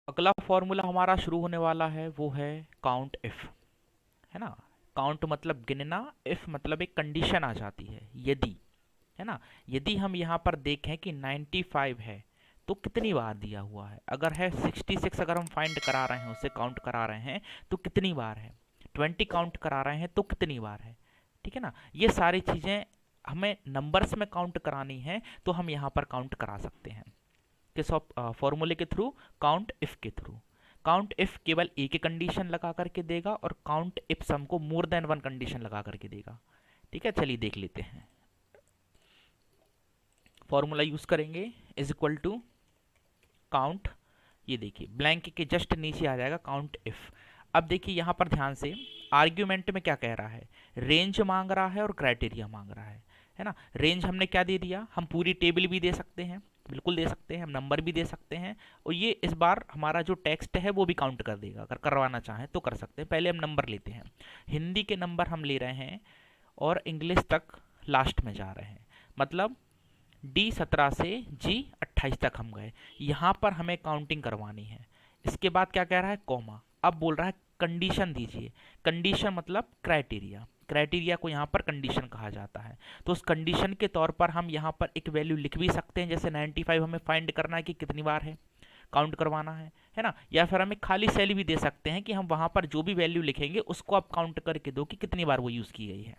अगला फॉर्मूला हमारा शुरू होने वाला है वो है काउंट इफ, है ना। काउंट मतलब गिनना, इफ मतलब एक कंडीशन आ जाती है, यदि, है ना। यदि हम यहाँ पर देखें कि 95 है तो कितनी बार दिया हुआ है, अगर है 66 अगर हम फाइंड करा रहे हैं, उसे काउंट करा रहे हैं तो कितनी बार है, 20 काउंट करा रहे हैं तो कितनी बार है, ठीक है ना। ये सारी चीज़ें हमें नंबर्स में काउंट करानी है तो हम यहाँ पर काउंट करा सकते हैं किस फॉर्मूले के थ्रू, काउंट इफ के थ्रू। काउंट इफ केवल एक ही कंडीशन लगा करके देगा और काउंट इफ सम को मोर देन वन कंडीशन लगा करके देगा। ठीक है, चलिए देख लेते हैं। फॉर्मूला यूज करेंगे, इज इक्वल टू काउंट, ये देखिए ब्लैंक के जस्ट नीचे आ जाएगा काउंट इफ। अब देखिए यहाँ पर ध्यान से, आर्ग्यूमेंट में क्या कह रहा है, रेंज मांग रहा है और क्राइटेरिया मांग रहा है ना। रेंज हमने क्या दे दिया, हम पूरी टेबल भी दे सकते हैं, बिल्कुल दे सकते हैं, हम नंबर भी दे सकते हैं, और ये इस बार हमारा जो टेक्स्ट है वो भी काउंट कर देगा, अगर करवाना चाहें तो कर सकते हैं। पहले हम नंबर लेते हैं, हिंदी के नंबर हम ले रहे हैं और इंग्लिश तक लास्ट में जा रहे हैं, मतलब D17 से G28 तक हम गए। यहाँ पर हमें काउंटिंग करवानी है। इसके बाद क्या कह रहा है, कॉमा, अब बोल रहा है कंडीशन दीजिए। कंडीशन मतलब क्राइटेरिया, क्राइटेरिया को यहाँ पर कंडीशन कहा जाता है। तो उस कंडीशन के तौर पर हम यहाँ पर एक वैल्यू लिख भी सकते हैं, जैसे 95 हमें फाइंड करना है कि कितनी बार है, काउंट करवाना है ना। या फिर हम एक खाली सेल भी दे सकते हैं कि हम वहाँ पर जो भी वैल्यू लिखेंगे उसको आप काउंट करके दो कि कितनी बार वो यूज़ की गई है।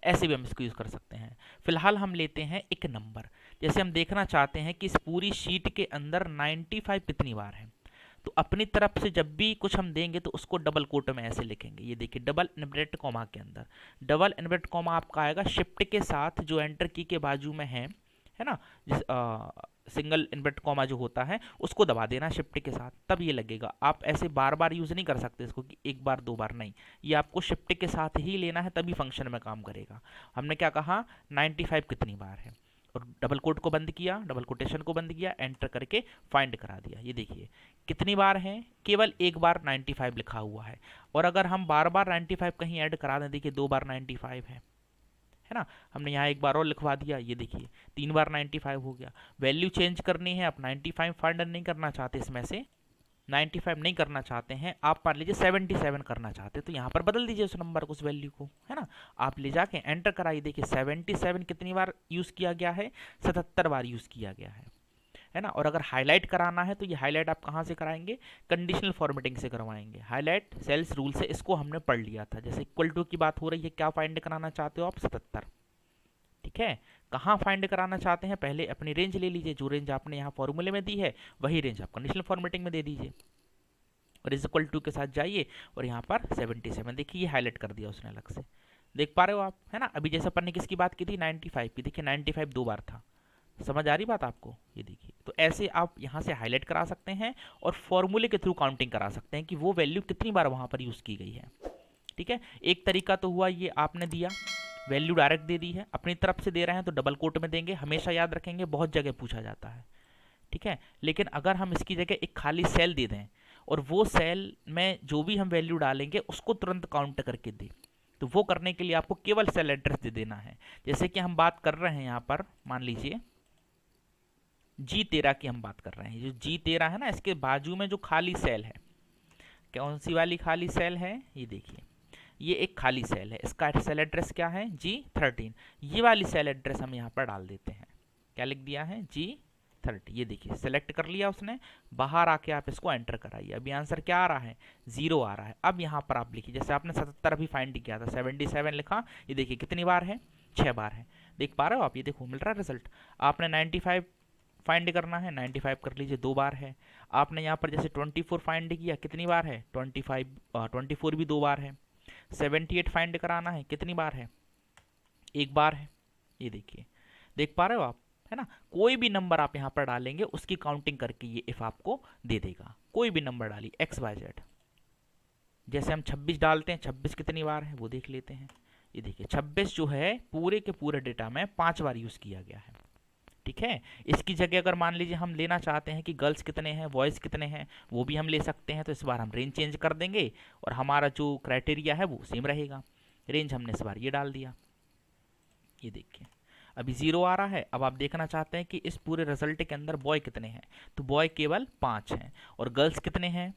ऐसे भी हम इसको यूज़ कर सकते हैं। फिलहाल हम लेते हैं एक नंबर, जैसे हम देखना चाहते हैं कि इस पूरी शीट के अंदर 95 कितनी बार है, तो अपनी तरफ से जब भी कुछ हम देंगे तो उसको डबल कोट में ऐसे लिखेंगे। ये देखिए डबल इन्वर्टेड कॉमा के अंदर, डबल इन्वर्टेड कॉमा आपका आएगा शिफ्ट के साथ जो एंटर की के बाजू में है ना। जिस सिंगल इन्वर्ट कॉमा जो होता है उसको दबा देना शिफ्ट के साथ, तब ये लगेगा। आप ऐसे बार बार यूज़ नहीं कर सकते इसको कि एक बार दो बार, नहीं, ये आपको शिफ्ट के साथ ही लेना है तभी फंक्शन में काम करेगा। हमने क्या कहा, 95 कितनी बार है, और डबल कोट को बंद किया, डबल कोटेशन को बंद किया, एंटर करके फाइंड करा दिया। ये देखिए कितनी बार है, केवल एक बार 95 लिखा हुआ है। और अगर हम बार बार 95 कहीं ऐड करा दें, देखिए दो बार 95 है ना, हमने यहाँ एक बार और लिखवा दिया, ये देखिए तीन बार 95 हो गया। वैल्यू चेंज करनी है, आप 95 फाइंड नहीं करना चाहते, इसमें से 95 नहीं करना चाहते हैं, आप मान लीजिए 77 करना चाहते हैं, तो यहाँ पर बदल दीजिए उस नंबर को, उस वैल्यू को, है ना। आप ले जाके एंटर कराइए, देखिए 77 कितनी बार यूज़ किया गया है, 77 बार यूज़ किया गया है ना। और अगर हाईलाइट कराना है तो ये हाईलाइट आप कहाँ से कराएंगे, कंडीशनल फॉर्मेटिंग से करवाएंगे। हाईलाइट सेल्स रूल से इसको हमने पढ़ लिया था, जैसे इक्वल टू की बात हो रही है, क्या फाइंड कराना चाहते हो आप, 77, ठीक है। कहाँ फाइंड कराना चाहते हैं, पहले अपनी रेंज ले लीजिए, जो रेंज आपने यहाँ फॉर्मूले में दी है वही रेंज आप कंडीशनल फॉर्मेटिंग में दे दीजिए, और इज इक्वल टू के साथ जाइए और यहाँ पर 77, देखिए ये हाईलाइट कर दिया उसने अलग से, देख पा रहे हो आप, है ना। अभी जैसे अपन ने किसकी बात की थी, 95 की, देखिए 95 दो बार था, समझ आ रही बात आपको, ये देखिए। तो ऐसे आप यहाँ से हाईलाइट करा सकते हैं और फॉर्मूले के थ्रू काउंटिंग करा सकते हैं कि वो वैल्यू कितनी बार वहाँ पर यूज़ की गई है, ठीक है। एक तरीका तो हुआ ये, आपने दिया वैल्यू डायरेक्ट दे दी है, अपनी तरफ से दे रहे हैं तो डबल कोट में देंगे, हमेशा याद रखेंगे, बहुत जगह पूछा जाता है, ठीक है। लेकिन अगर हम इसकी जगह एक खाली सेल दे दें और वो सेल में जो भी हम वैल्यू डालेंगे उसको तुरंत काउंट करके दें, तो वो करने के लिए आपको केवल सेल एड्रेस दे देना है। जैसे कि हम बात कर रहे हैं यहाँ पर, मान लीजिए G13 की हम बात कर रहे हैं, जो G13 है ना, इसके बाजू में जो खाली सेल है, कौन सी वाली खाली सेल है, ये देखिए ये एक खाली सेल है, इसका सेल एड्रेस क्या है, G13। ये वाली सेल एड्रेस हम यहाँ पर डाल देते हैं, क्या लिख दिया है, G30, ये देखिए सेलेक्ट कर लिया उसने। बाहर आके आप इसको एंटर कराइए, अभी आंसर क्या आ रहा है, 0 आ रहा है। अब यहाँ पर आप लिखिए, जैसे आपने 77 अभी फाइंड किया था, 77 लिखा, ये देखिए कितनी बार है, 6 बार है, देख पा रहे हो आप, ये देखो मिल रहा है रिजल्ट। आपने 95 फाइंड करना है, 95 कर लीजिए, दो बार है। आपने यहाँ पर जैसे 24 फाइंड किया, कितनी बार है, 24 भी दो बार है। 78 फाइंड कराना है, कितनी बार है, एक बार है, ये देखिए, देख पा रहे हो आप, है ना। कोई भी नंबर आप यहाँ पर डालेंगे उसकी काउंटिंग करके ये इफ आपको दे देगा। कोई भी नंबर डालिए XYZ, जैसे हम 26 डालते हैं, 26 कितनी बार है वो देख लेते हैं। ये देखिए 26 जो है पूरे के पूरे डेटा में 5 बार यूज़ किया गया है, ठीक है। इसकी जगह अगर मान लीजिए हम लेना चाहते हैं कि गर्ल्स कितने हैं, बॉयज़ कितने हैं, वो भी हम ले सकते हैं, तो इस बार हम रेंज चेंज कर देंगे और हमारा जो क्राइटेरिया है वो सेम रहेगा। रेंज हमने इस बार ये डाल दिया, ये देखिए। अभी 0 आ रहा है। अब आप देखना चाहते हैं कि इस पूरे रिजल्ट के अंदर बॉय कितने हैं, तो बॉय केवल 5 हैं। और गर्ल्स कितने हैं,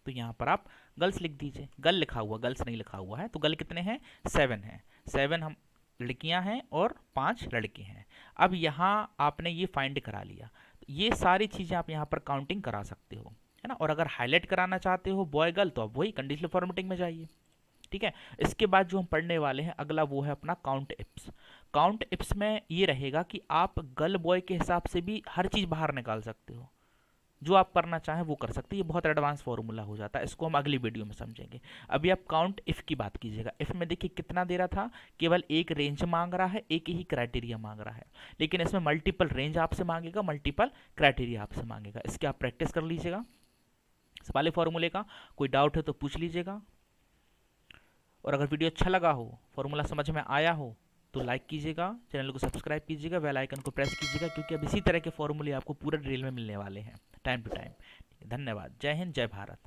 तो यहाँ पर आप गर्ल्स लिख दीजिए। गर्ल लिखा हुआ, गर्ल्स नहीं लिखा हुआ है, तो गर्ल कितने हैं, 7 हैं। 7 हम लड़कियां हैं और 5 लड़के हैं। अब यहाँ आपने ये फाइंड करा लिया, ये सारी चीज़ें आप यहाँ पर काउंटिंग करा सकते हो, है ना। और अगर हाईलाइट कराना चाहते हो बॉय गर्ल, तो आप वही कंडीशनल फॉर्मेटिंग में जाइए, ठीक है। इसके बाद जो हम पढ़ने वाले हैं अगला, वो है अपना काउंट इप्स। काउंट इप्स में ये रहेगा कि आप गर्ल बॉय के हिसाब से भी हर चीज़ बाहर निकाल सकते हो, जो आप करना चाहें वो कर सकते हैं। ये बहुत एडवांस फॉर्मूला हो जाता है, इसको हम अगली वीडियो में समझेंगे। अभी आप काउंट इफ की बात कीजिएगा। इफ में देखिए कितना दे रहा था, केवल एक रेंज मांग रहा है, एक ही क्राइटेरिया मांग रहा है। लेकिन इसमें मल्टीपल रेंज आपसे मांगेगा, मल्टीपल क्राइटेरिया आपसे मांगेगा। इसकी आप प्रैक्टिस कर लीजिएगा इस वाले फॉर्मूले का। कोई डाउट है तो पूछ लीजिएगा। और अगर वीडियो अच्छा लगा हो, फॉर्मूला समझ में आया हो, तो लाइक कीजिएगा, चैनल को सब्सक्राइब कीजिएगा, बेल आइकन को प्रेस कीजिएगा, क्योंकि अब इसी तरह के फॉर्मूले आपको पूरे ड्रिल में मिलने वाले हैं टाइम टू टाइम। धन्यवाद। जय हिंद, जय भारत।